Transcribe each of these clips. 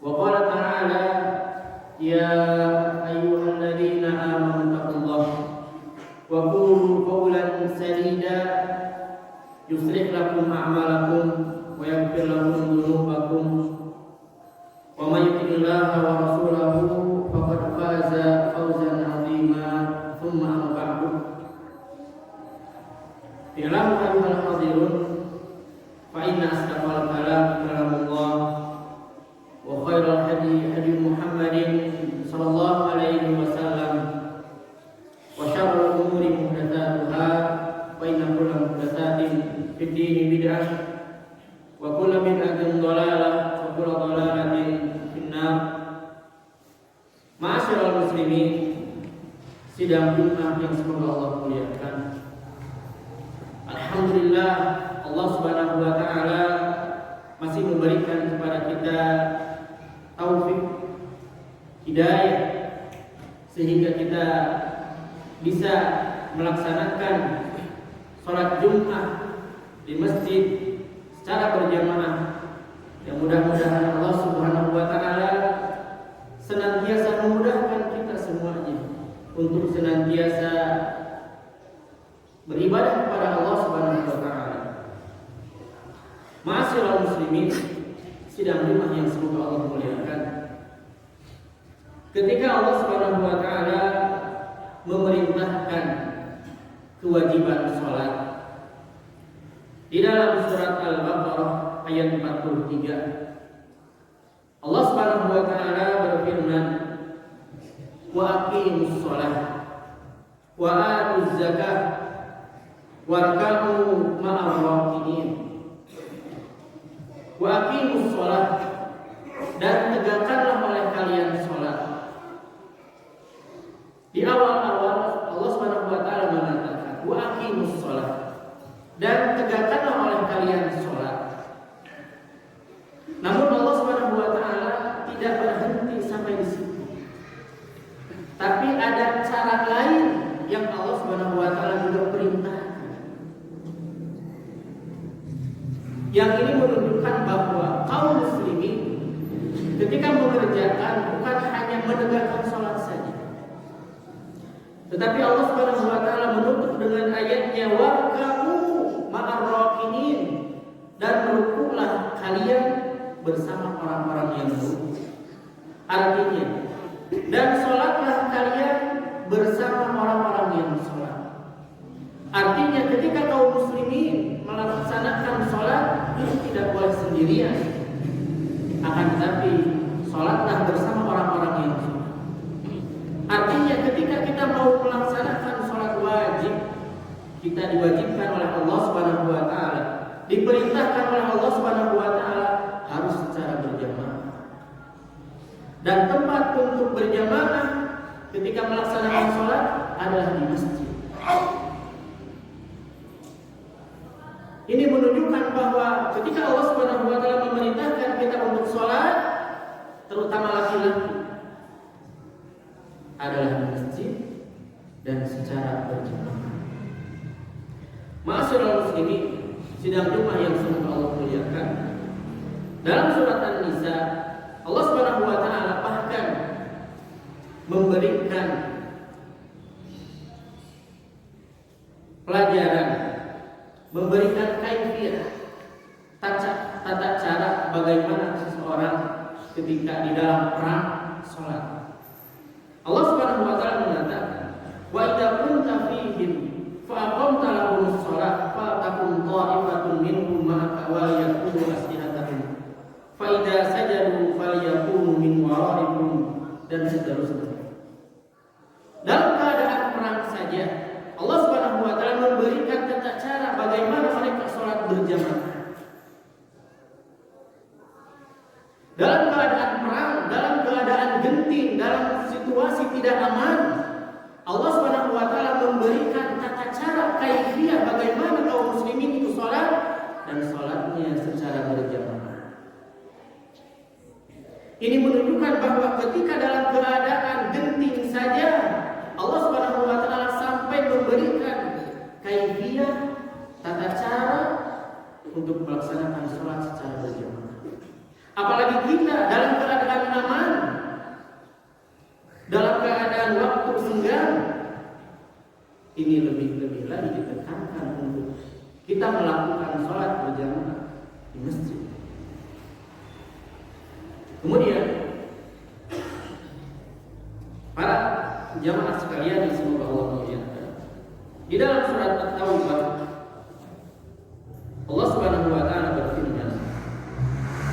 Wa qala ta'ala ya ayyuhalladzina amanu taqullaha wa qulu qawlan sadida yuslih lakum a'malakum wa yaghfir lakum dhunubakum wa may yuti'illaha wa rasulahu faqad faza fawzan 'azima thumma amma ba'du. I'lamu ayyuhal hadirun fa inna asdaqal kalam kalamullah wa khairal hadi hadi Muhammadin sallallahu alaihi wasallam wa syarrul umuri muhdatsatuha wa inna kulla muhdatsatin fid dini bid'ah wa kullu bid'atin dhalalah wa kullu dhalalatin finnar. Ma'asyiral muslimin, sidang Jumat yang semoga Allah muliakan. Alhamdulillah, Allah Subhanahu wa taala masih memberikan kepada kita taufik, hidayah, sehingga kita bisa melaksanakan sholat Jumat di masjid secara berjamaah. Yang mudah-mudahan Allah Subhanahu wa taala senantiasa memudahkan kita semuanya untuk senantiasa beribadah kepada Allah Subhanahu wa taala. Ma'asyiral muslimin, sidang Jumat yang semoga Allah muliakan. Ketika Allah Subhanahu wa taala memerintahkan kewajiban salat di dalam surat Al-Baqarah ayat 43, Allah Subhanahu wa taala berfirman, "Wa aqimus shalah wa atuz zakah warka'u ma'ar raki'in." Wa aqimus shalah, dan tegakkanlah oleh kalian salat. Di awal-awal Allah Subhanahu wa taala mengatakan wa aqimus shalah, dan tegakkanlah oleh kalian salat. Namun Allah Subhanahu wa taala tidak berhenti sampai di situ. Tapi ada cara lain yang Allah Subhanahu wa taala juga perintahkan. Yang ini menunjukkan bahwa kaum muslimin ketika mengerjakan bukan hanya menegakkan salat saja, tetapi Allah Subhanahu wa taala menutup dengan ayatnya warka'u ma'ar raki'in, dan merukuklah kalian bersama orang-orang yang berukuk. Artinya, dan salatlah kalian bersama orang-orang yang salat. Artinya ketika kaum muslimin melaksanakan salat itu tidak boleh sendirian, akan tetapi salatlah bersama orang-orang yang salat. Artinya ketika kita mau melaksanakan salat wajib, kita diwajibkan oleh Allah Subhanahu wa taala, diperintahkan oleh Allah Subhanahu wa taala harus secara berjamaah. Dan tempat untuk berjamaah ketika melaksanakan salat adalah di masjid. Ini menunjukkan bahwa ketika Allah Subhanahu wa taala memerintahkan kita untuk salat, terutama laki-laki, adalah di masjid dan secara berjamaah. Ma'asyiral muslimin, sidang Jumat yang semoga Allah muliakan. Dalam surat An-Nisa, Allah Subhanahu wa taala bahkan memberikan pelajaran, memberikan kaifiyah, tata cara bagaimana seseorang ketika di dalam perang salat. Allah Subhanahu wa taala mengatakan, "Wa idza kunta fihim fa aqamta lahumus shalah fa taqum ta'ifatun minhum ma'aka wa yaqulu aslihatahum fa idza sajadu falyakunu min wara'ikum," dan seterusnya. Dalam keadaan perang saja Allah Subhanahu wa taala memberikan tata cara bagaimana mereka salat berjamaah. Dalam keadaan perang, dalam keadaan genting, dalam situasi tidak aman, Allah Subhanahu wa taala memberikan tata cara kaifiyah bagaimana kaum muslimin itu salat, dan salatnya secara berjamaah. Ini menunjukkan bahwa ketika dalam keadaan genting saja Allah Subhanahu wa taala sampai memberikan kaifiyah, tata cara untuk melaksanakan salat secara berjamaah. Apalagi kita dalam keadaan aman, dalam keadaan waktu senggang, ini lebih lagi ditekankan untuk kita melakukan sholat berjamaah di masjid. Kemudian para jamaah sekalian, semoga Allah muliakan, di dalam surat At-Taubah Allah Subhanahu wa taala berfirman,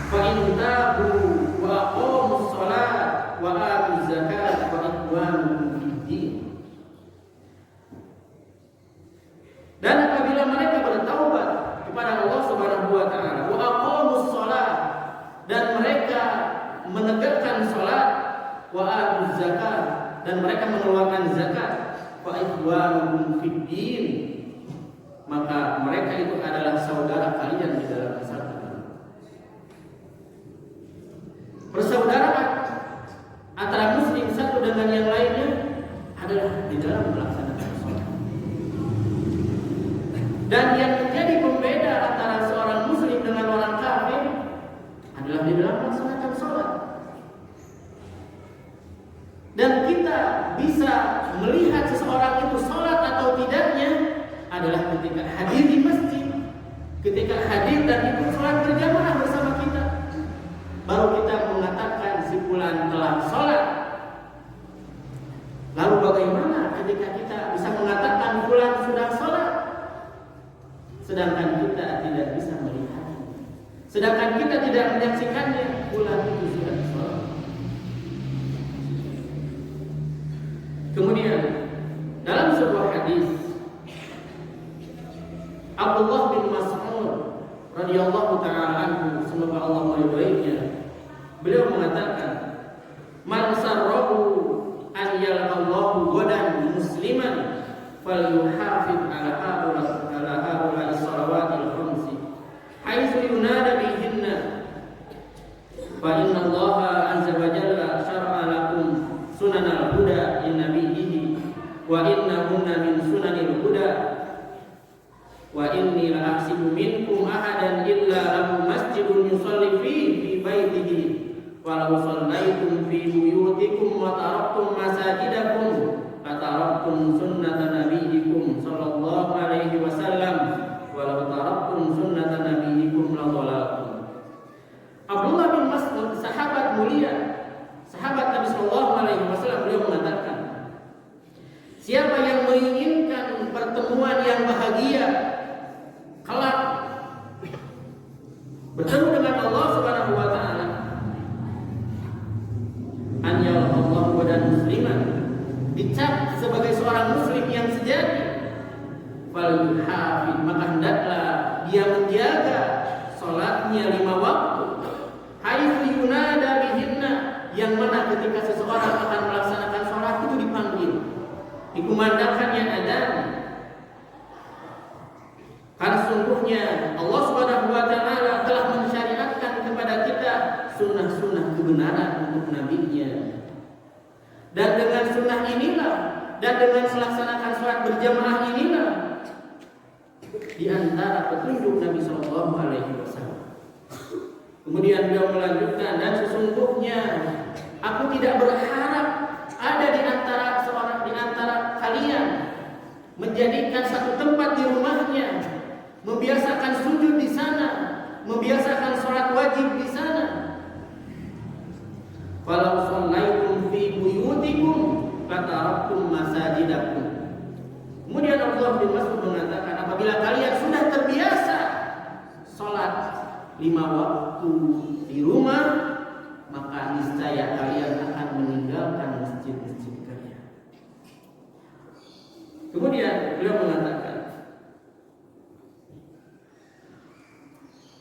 "Fa in tabu wa aqamus shalah wa atuz zakat fa ikhwanukum fid din." Dan apabila mereka bertaubat kepada Allah Subhanahu wa taala, wa aqamus shalah, dan mereka menegakkan salat, wa atuz zakat, dan mereka mengeluarkan zakat, fa ikhwanukum fid din, maka mereka itu adalah saudara kalian di dalam Islam. Persaudaraan antara muslim satu dengan yang lainnya adalah di dalam melaksanakan salat. Dan yang menjadi pembeda antara seorang muslim dengan orang kafir adalah di dalam melaksanakan salat. Dan kita bisa melihat seseorang itu salat atau tidaknya adalah ketika hadir di masjid, ketika hadir dan ikut salat berjamaah bersama kita, baru kita mengatakan si fulan telah salat. Lalu bagaimana ketika kita bisa mengatakan fulan sudah salat, sedangkan kita tidak bisa melihatnya, sedangkan kita tidak menyaksikannya, fulan itu sudah salat. Kemudian dalam sebuah hadis Abdullah bin Mas'ud radhiyallahu taala anhu, semoga Allah meridhoinya, beliau mengatakan, "Man sarrahu an yalqallahu ghadan musliman falyuhafid ala haula as-salawatil khamsi haitsu yunada bihinna fa inna Allah azza wa jalla syara'a lakum sunanal huda in nabiyhi wa innahunna min sunanil huda wa inni la ahsibu minkum ahadan illa lahu masjidun yusalli fi baitihi walau shallaitum fi buyutikum wa taraktum masajidakum ataraktum sunnata nabiyyikum sallallahu alaihi wasallam walau taraktum sunnata nabiyyikum la dhalaltum." Abdullah bin Mas'ud, sahabat mulia, sahabat Nabi sallallahu alaihi wasallam, beliau mengatakan, siapa yang menginginkan pertemuan yang bahagia kelak bertemu dengan Allah Subhanahu wa taala, an yalqallahu dan musliman, dicap sebagai seorang muslim yang sejati, fal yuhafid, maka hendaklah dia menjaga salatnya 5 waktu, haitsu yunada bihinna, yang mana ketika seseorang akan melaksanakan salat itu dipanggil, dikumandangkannya adzan. Karena sungguhnya Allah Subhanahu wa taala telah mensyariatkan kepada kita sunnah-sunnah kebenaran untuk nabinya. Dan dengan sunnah inilah, dan dengan melaksanakan salat berjamaah inilah, di antara petunjuk Nabi sallallahu alaihi wasallam. Kemudian beliau melanjutkan, dan sesungguhnya aku tidak berharap ada di antara kalian menjadikan satu tempat di rumahnya, membiasakan sujud di sana, membiasakan sholat wajib di sana. Walau shallaitum fi buyutikum lataraktum masajidakum. Kemudian Abdullah bin Mas'ud mengatakan, apabila kalian sudah terbiasa sholat 5 waktu di rumah, maka niscaya kalian akan meninggalkan masjid-masjid kalian. Kemudian beliau mengatakan,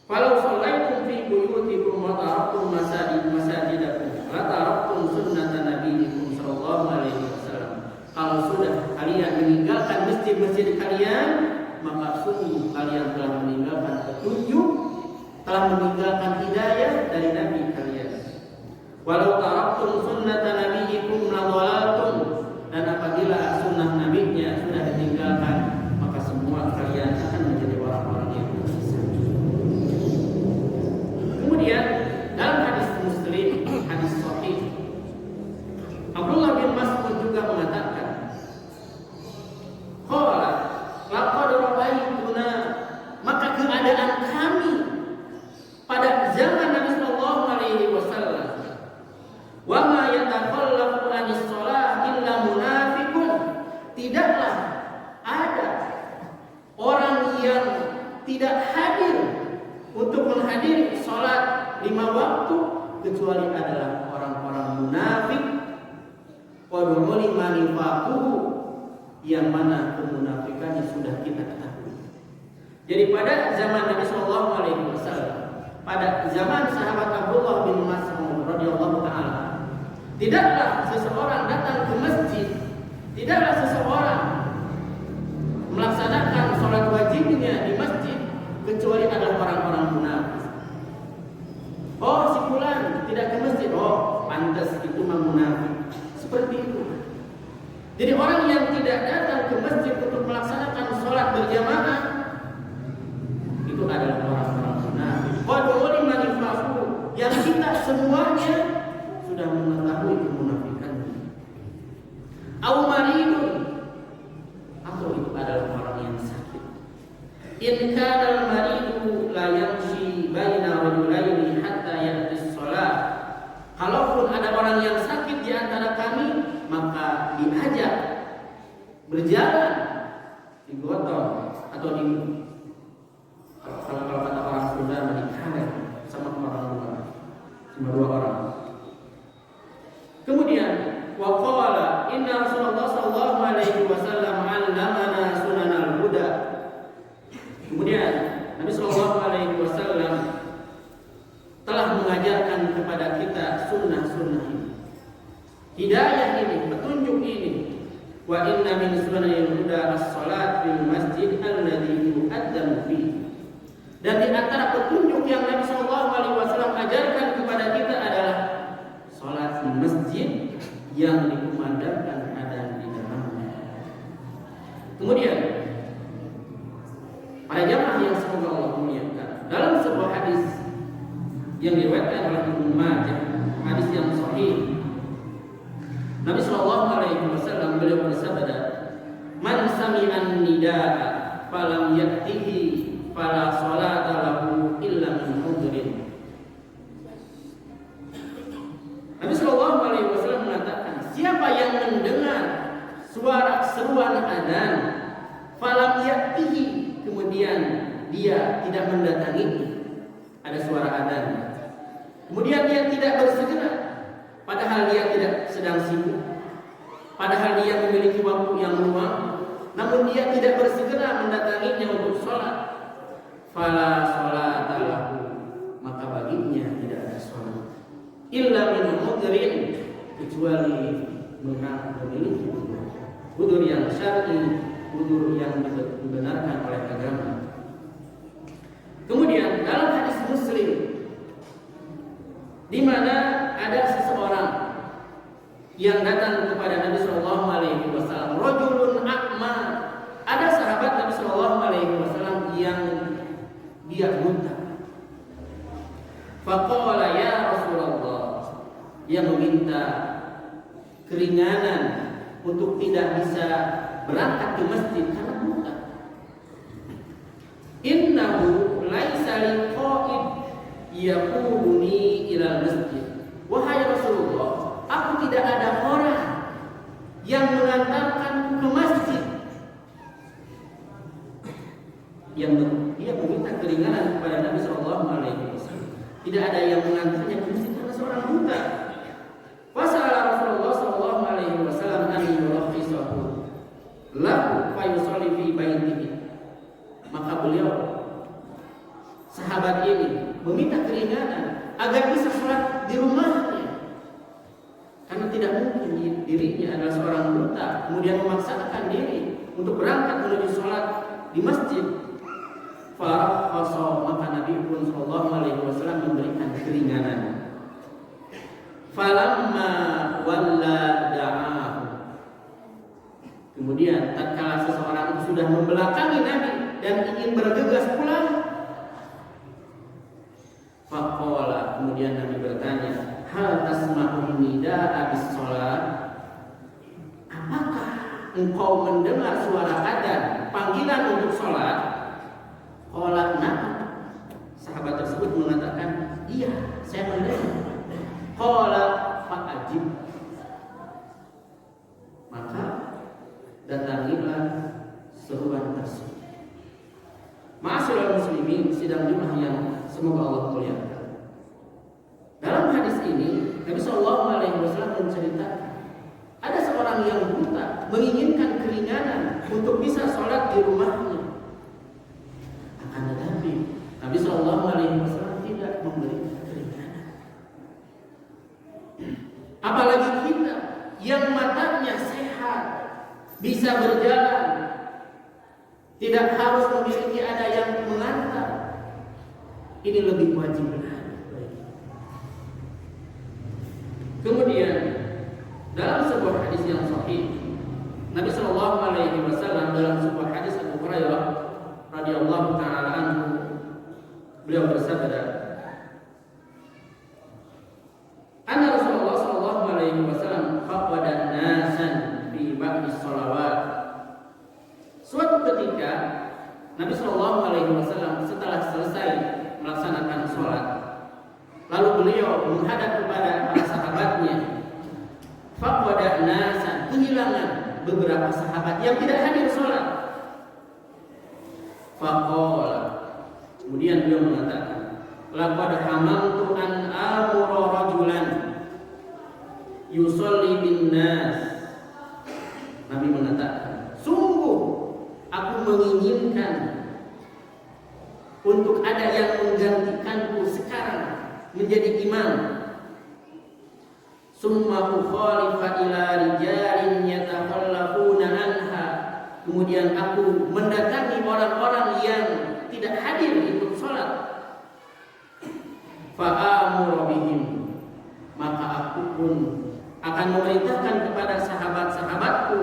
"Walau shallaitum fi buyutikum wa taraktum masajidakum la taraktum sunnata nabiyyikum sallallahu alaihi wasallam." Kalau sudah kalian meninggalkan masjid-masjid kalian, maka sungguh kalian telah meninggalkan petunjuk, telah meninggalkan hidayah dari Nabi kalian. Walau taraktum sunnata nabiyyikum la dhalaltum, dan apabila sunnah nabinya sudah ditinggalkan, maka semua kalian akan menjadi orang-orang yang tersesat. Kemudian dalam waktu kecuali adalah orang-orang munafik. Qad ulima nifaquhu, yang mana kemunafikannya sudah kita ketahui. Jadi pada zaman Nabi Shallallahu Alaihi Wasallam, pada zaman sahabat Abdullah bin Mas'ud radhiyallahu taala, tidaklah seseorang datang ke masjid, tidaklah seseorang melaksanakan sholat wajibnya di masjid kecuali adalah orang-orang munafik. Oh, si fulan tidak ke masjid, oh pantas itu mah munafik. Seperti itu. Jadi orang yang tidak datang ke masjid untuk melaksanakan sholat berjamaah itu adalah orang-orang munafik. Waduh, manifatu yang kita semuanya sudah mengetahui kemunafikannya. Au maridun, atau itu adalah orang yang sakit. In kana al-maridu la yamshi baina rajulaini hatta ya'tis shalah. Kalaupun ada orang yang sakit di antara kami, maka diajak berjalan, digotong atau di kalau kata orang Sunda menikah sama orang dua, cuma dua orang. Kemudian waqala inna Rasulullah sallallahu alaihi wasallam 'allamana sunanal huda. Kemudian Nabi sallallahu alaihi wasallam telah mengajarkan kepada kita sunnah-sunnah ini, hidayah ini, petunjuk ini. Wa inna min sunanil huda as-salat fil masjid alladhi yu'adzamu fihi. Dan di antara petunjuk yang Nabi Shallallahu Alaihi Wasallam ajarkan kepada kita adalah salat di masjid yang dikumandangkan adzan di dalamnya. Kemudian para jamaah yang semoga Allah muliakan, dalam sebuah hadis yang diriwayatkan oleh Ibnu Majah, hadis yang sahih, Nabi Shallallahu Alaihi Wasallam beliau bersabda, "Man sami'an nidaa falam ya'tihi fala sholata lahu illa min udhrin." Nabi Shallallahu Alaihi Wasallam mengatakan, siapa yang mendengar suara seruan adzan, falam ya'tihi, kemudian dia tidak mendatangi, ada suara adzan, kemudian dia tidak bersegera, padahal dia tidak sedang sibuk, padahal dia memiliki waktu yang luang, namun dia tidak bersegera mendatanginya untuk sholat, fala sholata lahu, maka baginya tidak ada sholat, illa min udhrin, kecuali memiliki udzur yang syar'i, udzur yang dibenarkan oleh agama. Kemudian dalam hadis Muslim, di mana ada seseorang yang datang kepada Nabi Shallallahu Alaihi Wasallam, rajulun a'ma, ada sahabat Nabi Shallallahu Alaihi Wasallam yang dia buta. Faqala ya Rasulullah, yang meminta keringanan untuk tidak bisa berangkat ke masjid karena buta. Innahu laisa liqa'id yaquduni ila masjid. Wahai Rasulullah, aku tidak ada orang yang mengantarkanku ke masjid. Yang dia meminta keringanan kepada Nabi Shallallahu Alaihi Wasallam. Tidak ada yang mengantarnya ke masjid karena seorang buta. Fasala Rasulullah Shallallahu Alaihi Wasallam an yuraffisahu lahu fa yusalli fi baitihi. Maka beliau, sahabat ini, meminta keringanan agar bisa sholat di rumahnya, karena tidak mungkin dirinya adalah seorang buta kemudian memaksakan diri untuk berangkat menuju sholat di masjid. Faraqasa, maka Nabi pun Shallallahu Alaihi Wasallam memberikan keringanan. Falamma walla da'ahu, kemudian tatkala seseorang itu sudah membelakangi Nabi dan ingin bergegas pulang, faqala, kemudian Nabi bertanya, hal tasma'un nida'a bis shalah, apakah engkau mendengar suara adzan, panggilan untuk sholat? Qala na'am, sahabat tersebut mengatakan, iya, saya mendengar. Qala fa'ajib, maka datangilah seruan tersebut. Ma'asyiral muslimin, sidang jemaah yang semoga Allah muliakan. Nabi Shallallahu Alaihi Wasallam menceritakan ada seorang yang buta menginginkan keringanan untuk bisa sholat di rumahnya. Akan tetapi Nabi Shallallahu Alaihi Wasallam tidak memberikan keringanan. Apalagi kita yang matanya sehat, bisa berjalan, tidak harus memiliki ada yang mengantar. Ini lebih wajib lagi. Kemudian dalam sebuah hadis yang sahih, Nabi Shallallahu Alaihi Wasallam dalam sebuah hadis Abu Hurairah radhiyallahu taala anhu, beliau bersabda, "Anna Rasulullah Shallallahu Alaihi Wasallam faqada nasan fi ba'di sholawat." Suatu ketika Nabi Shallallahu Alaihi Wasallam setelah selesai melaksanakan sholat, lalu beliau menghadap kepada para sahabatnya. Faqada nasan, kehilangan beberapa sahabat yang tidak hadir sholat. Faqala, kemudian beliau mengatakan, laqad hamaltu an amura rajulan yusolli bin nas. Nabi mengatakan, sungguh aku menginginkan untuk ada yang menggantikanku sekarang menjadi imam. Summa ukhalifa ila rijalin yatakhallafuna anha. Kemudian aku mendatangi orang-orang yang tidak hadir ikut sholat. Fa'amuru bihim, maka aku pun akan memerintahkan kepada sahabat-sahabatku,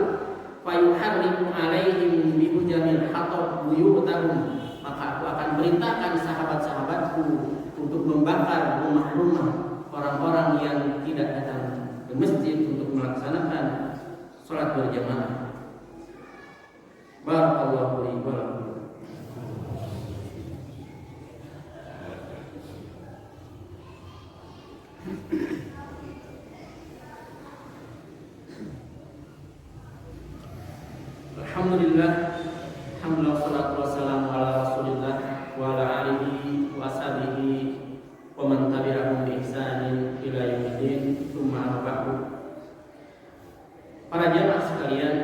fayuharriqu alaihim bihujamil hatab buyutahum, maka aku akan perintahkan sahabat-sahabatku untuk membakar rumah-rumah orang-orang yang tidak datang ke masjid untuk melaksanakan sholat berjamaah. Barakallahu li wa lakum. Alhamdulillah, alhamdulillah, salatu wassalamu ala Rasulillah wa ala alihi wa sahbihi wa man tabi'ahum bi ihsanin ila yaumil tsumma ba'du. Para jamaah sekalian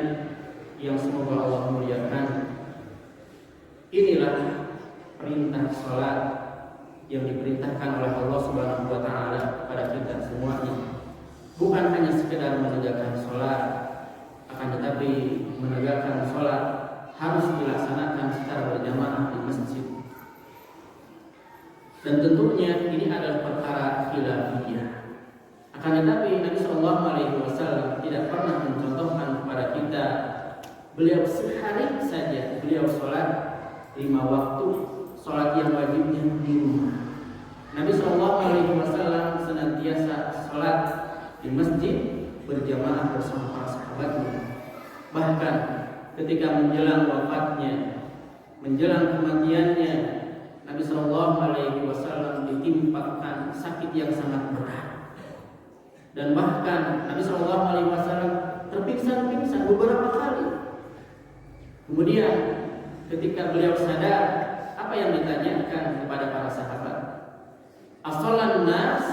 yang semoga Allah muliakan, inilah perintah salat yang diperintahkan oleh Allah Subhanahu wa taala kepada kita semuanya. Bukan hanya sekedar menegakkan salat, akan tetapi menegakkan salat harus dilaksanakan secara berjamaah di masjid. Dan tentunya ini adalah perkara khilafiyah. Akan tetapi Nabi Shallallahu Alaihi Wasallam tidak pernah mencontohkan kepada kita. Beliau sehari saja beliau sholat 5 waktu, sholat yang wajibnya di rumah. Nabi Shallallahu Alaihi Wasallam senantiasa sholat di masjid berjamaah bersama para sahabatnya. Bahkan ketika menjelang wafatnya, menjelang kematiannya, Nabi Shallallahu Alaihi Wasallam ditimpakan sakit yang sangat berat, dan bahkan Nabi Shallallahu Alaihi Wasallam terpingsan beberapa kali. Kemudian ketika beliau sadar, apa yang ditanyakan kepada para sahabat? As-sholan nas,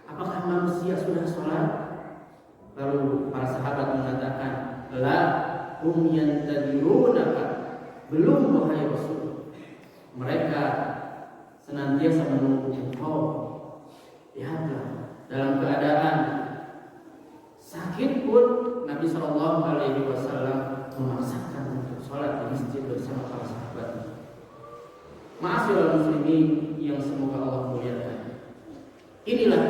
apakah manusia sudah sholat? Lalu para sahabat mengatakan, la hum yantadirunaka, belum wahai Rasul. Mereka senantiasa menunggu engkau. Lihatlah, dalam keadaan sakit pun Nabi Shallallahu Alaihi Wasallam memaksakan untuk sholat di masjid bersama para sahabat. Ma'asyiral muslimin yang semoga Allah muliakan, inilah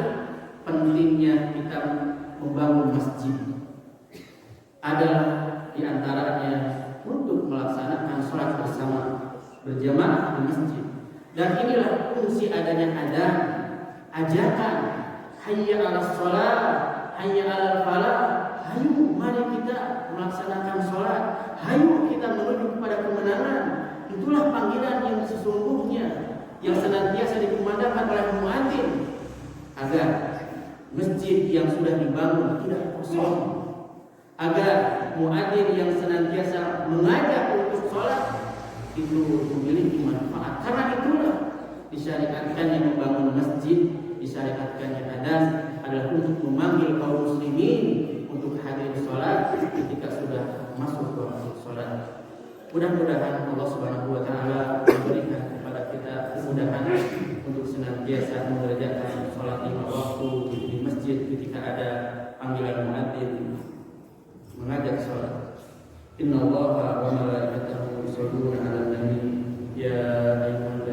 pentingnya kita membangun masjid. Adalah diantaranya untuk melaksanakan sholat bersama berjamaah di masjid. Dan inilah fungsi adanya adzan, ajakan, hayya 'alas shalah, hayya 'alal falah. Hayu, mari kita melaksanakan sholat. Hayu kita menuju kepada kemenangan. Itulah panggilan yang sesungguhnya yang senantiasa dikumandangkan oleh muadzin, agar masjid yang sudah dibangun tidak kosong, agar muadzin yang senantiasa mengajak untuk sholat itu memiliki manfaat. Karena itulah disyariatkannya membangun masjid, disyariatkannya adzan, adalah untuk memanggil kaum muslimin untuk hadir sholat ketika sudah masuk waktu sholat. Mudah-mudahan Allah Subhanahu wa taala memberikan kepada kita kemudahan untuk senantiasa mengerjakan sholat 5 waktu di masjid ketika ada panggilan muadzin mengajak sholat. Innallaha wa malaikatahu yusholluna 'alan nabi ya ayyuhalladzina